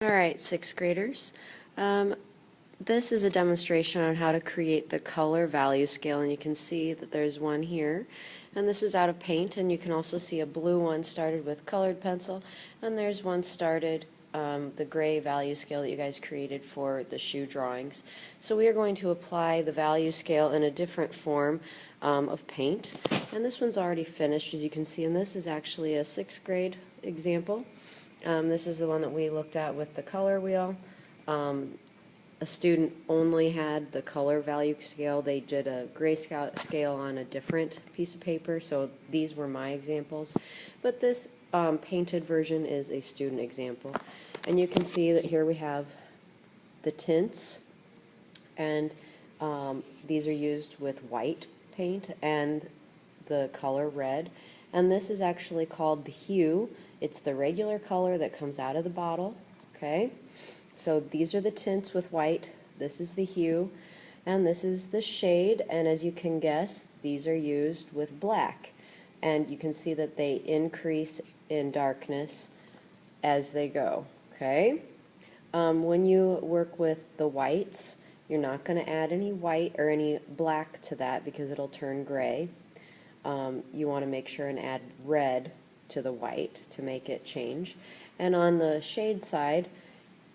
Alright, sixth graders. This is a demonstration on how to create the color value scale, and you can see that there's one here, and this is out of paint, and you can also see a blue one started with colored pencil, and there's one started the gray value scale that you guys created for the shoe drawings. So we are going to apply the value scale in a different form of paint, and this one's already finished, as you can see, and this is actually a sixth grade example. This is the one that we looked at with the color wheel. A student only had the color value scale. They did a gray scale on a different piece of paper, so these were my examples. But this painted version is a student example. And you can see that here we have the tints, and these are used with white paint and the color red. And this is actually called the hue. It's the regular color that comes out of the bottle, okay? So these are the tints with white, this is the hue, and this is the shade, and as you can guess, these are used with black. And you can see that they increase in darkness as they go, okay? When you work with the whites, you're not going to add any white or any black to that because it'll turn gray. You want to make sure and add red to the white to make it change. And on the shade side,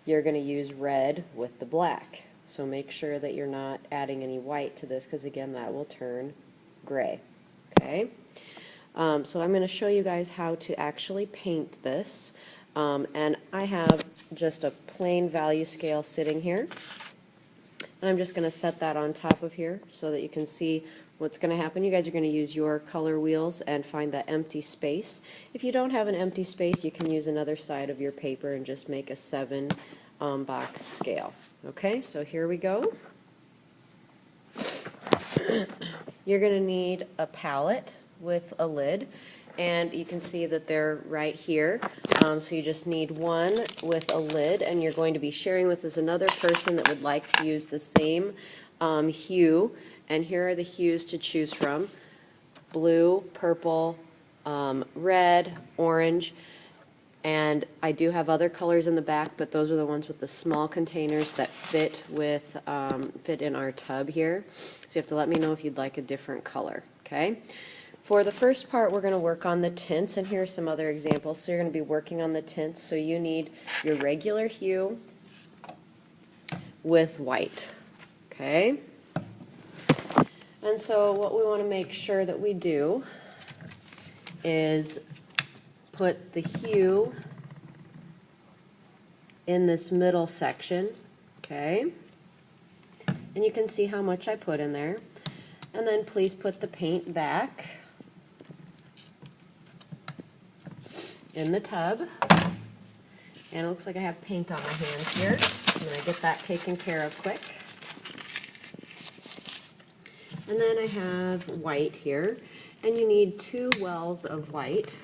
you're going to use red with the black. So make sure that you're not adding any white to this, because again, that will turn gray. Okay? So I'm going to show you guys how to actually paint this. And I have just a plain value scale sitting here. And I'm just going to set that on top of here so that you can see what's going to happen. You guys are going to use your color wheels and find that empty space. If you don't have an empty space, you can use another side of your paper and just make a 7 box scale. Okay, so here we go. You're going to need a palette with a lid, and you can see that they're right here. So you just need one with a lid, and you're going to be sharing with this another person that would like to use the same hue. And here are the hues to choose from: blue, purple, red, orange, and I do have other colors in the back, but those are the ones with the small containers that fit in our tub here. So you have to let me know if you'd like a different color. Okay. For the first part, we're going to work on the tints, and here are some other examples. So you're going to be working on the tints. So you need your regular hue with white. Okay. And so what we want to make sure that we do is put the hue in this middle section, okay? And you can see how much I put in there. And then please put the paint back in the tub. And it looks like I have paint on my hands here. I'm going to get that taken care of quick. And then I have white here, and you need 2 wells of white.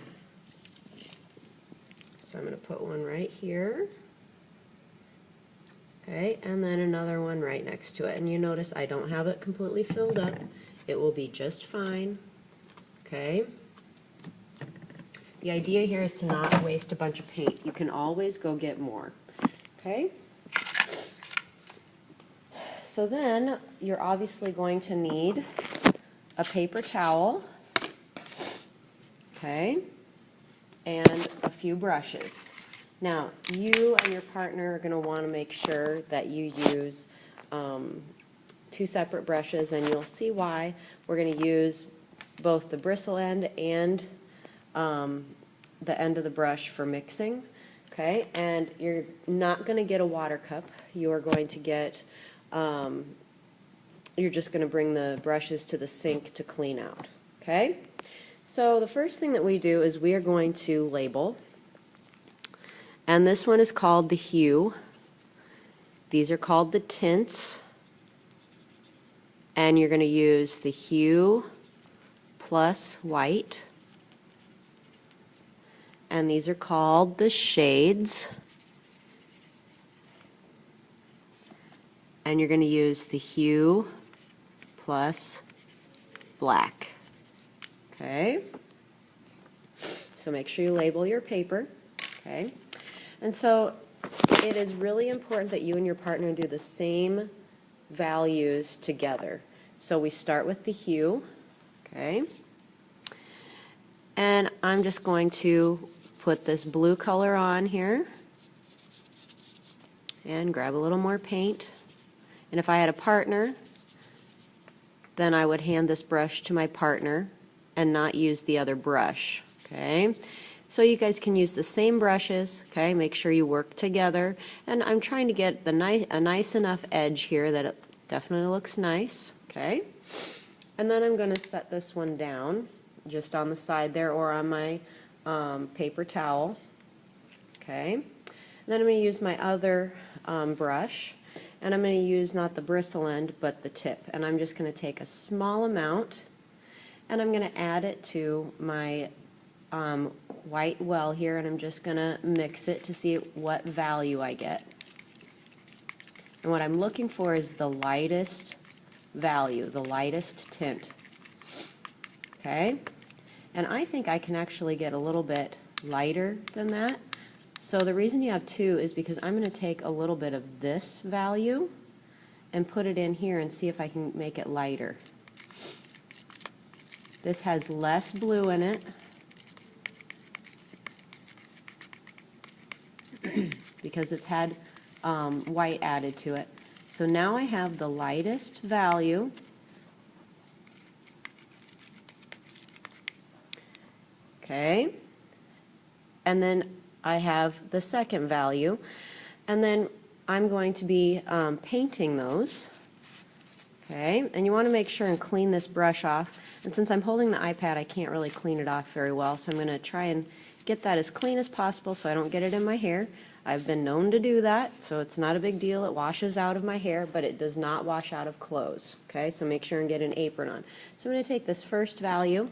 So I'm going to put one right here. Okay, and then another one right next to it. And you notice I don't have it completely filled up. It will be just fine. Okay. The idea here is to not waste a bunch of paint. You can always go get more. Okay. So then you're obviously going to need a paper towel, okay, and a few brushes. Now, you and your partner are going to want to make sure that you use 2 separate brushes, and you'll see why. We're going to use both the bristle end and the end of the brush for mixing, okay, and you're not going to get a water cup. You are going to get you're just going to bring the brushes to the sink to clean out. Okay? So the first thing that we do is we are going to label. And this one is called the hue. These are called the tints. And you're going to use the hue plus white. And these are called the shades. And you're going to use the hue plus black. Okay? So make sure you label your paper. Okay? And so it is really important that you and your partner do the same values together. So we start with the hue, okay? And I'm just going to put this blue color on here and grab a little more paint. And if I had a partner, then I would hand this brush to my partner and not use the other brush, okay? So you guys can use the same brushes, okay? Make sure you work together. And I'm trying to get a nice enough edge here that it definitely looks nice, okay? And then I'm going to set this one down just on the side there or on my paper towel, okay? And then I'm going to use my other brush, and I'm going to use not the bristle end but the tip, and I'm just going to take a small amount and I'm going to add it to my white well here, and I'm just going to mix it to see what value I get. And what I'm looking for is the lightest value, the lightest tint, okay? And I think I can actually get a little bit lighter than that. So the reason you have two is because I'm going to take a little bit of this value and put it in here and see if I can make it lighter. This has less blue in it because it's had white added to it. So now I have the lightest value. Okay, and then I have the second value, and then I'm going to be painting those. Okay, and you want to make sure and clean this brush off, and since I'm holding the iPad I can't really clean it off very well, so I'm going to try and get that as clean as possible so I don't get it in my hair. I've been known to do that, so it's not a big deal. It washes out of my hair, but it does not wash out of clothes. Okay, so make sure and get an apron on. So I'm going to take this first value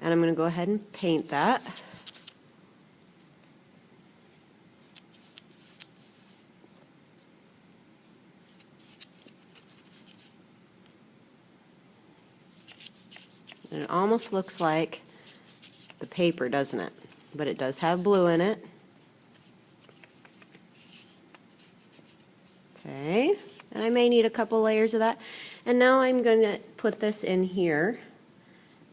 and I'm going to go ahead and paint that. And it almost looks like the paper, doesn't it? But it does have blue in it. Okay, and I may need a couple layers of that. And now I'm going to put this in here.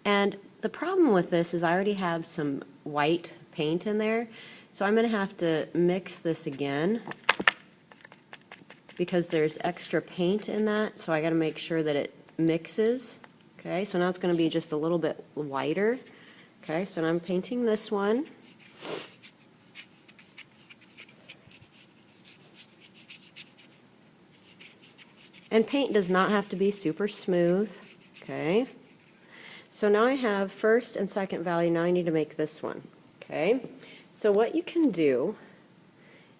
And the problem with this is I already have some white paint in there, so I'm going to have to mix this again because there's extra paint in that, so I got to make sure that it mixes. Okay, so now it's going to be just a little bit whiter. Okay, so now I'm painting this one. And paint does not have to be super smooth. Okay, so now I have first and second value. Now I need to make this one. Okay, so what you can do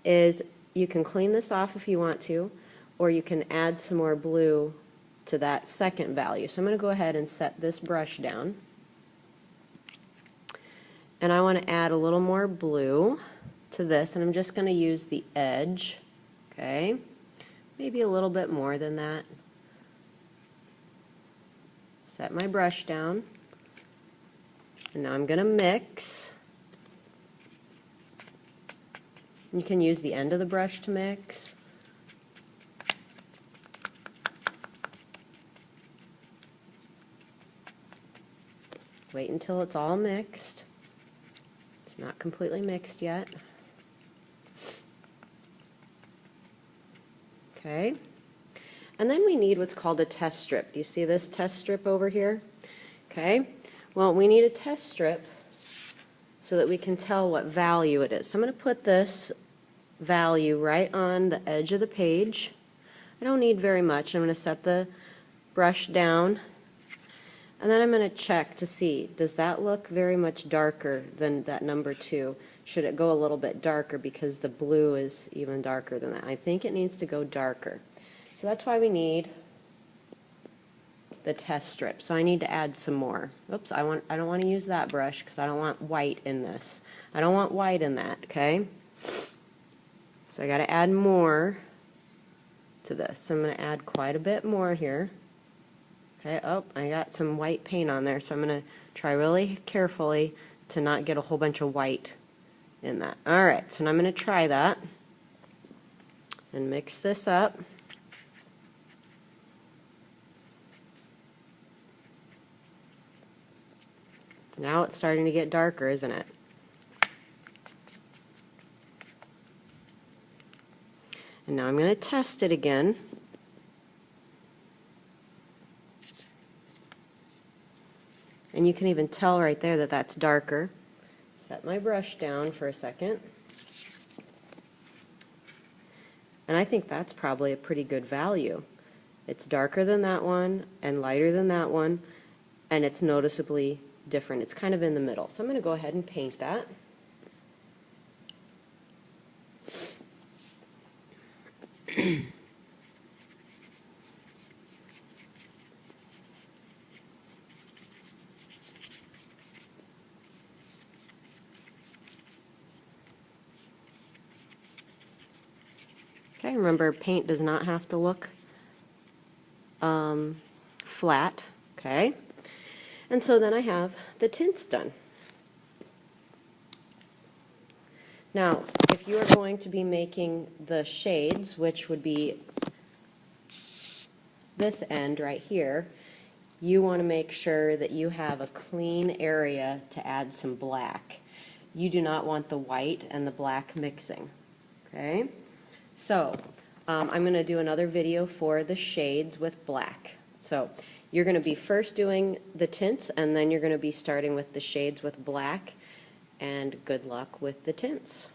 is you can clean this off if you want to, or you can add some more blue to that second value. So I'm going to go ahead and set this brush down. And I want to add a little more blue to this, and I'm just going to use the edge. Okay, maybe a little bit more than that. Set my brush down. And now I'm going to mix. You can use the end of the brush to mix. Wait until it's all mixed. It's not completely mixed yet. Okay. And then we need what's called a test strip. Do you see this test strip over here? Okay. Well, we need a test strip so that we can tell what value it is. So I'm going to put this value right on the edge of the page. I don't need very much. I'm going to set the brush down. And then I'm going to check to see, does that look very much darker than that number 2? Should it go a little bit darker because the blue is even darker than that? I think it needs to go darker. So that's why we need the test strip. So I need to add some more. Oops, I don't want to use that brush because I don't want white in this. I don't want white in that, okay? So I got to add more to this. So I'm going to add quite a bit more here. Okay, oh, I got some white paint on there, so I'm going to try really carefully to not get a whole bunch of white in that. All right, so now I'm going to try that and mix this up. Now it's starting to get darker, isn't it? And now I'm going to test it again. And you can even tell right there that that's darker. Set my brush down for a second. And I think that's probably a pretty good value. It's darker than that one and lighter than that one, and it's noticeably different. It's kind of in the middle. So I'm going to go ahead and paint that. Okay, remember paint does not have to look flat, okay? And so then I have the tints done. Now, if you are going to be making the shades, which would be this end right here, you want to make sure that you have a clean area to add some black. You do not want the white and the black mixing, okay? So, I'm going to do another video for the shades with black. So, you're going to be first doing the tints, and then you're going to be starting with the shades with black, and good luck with the tints.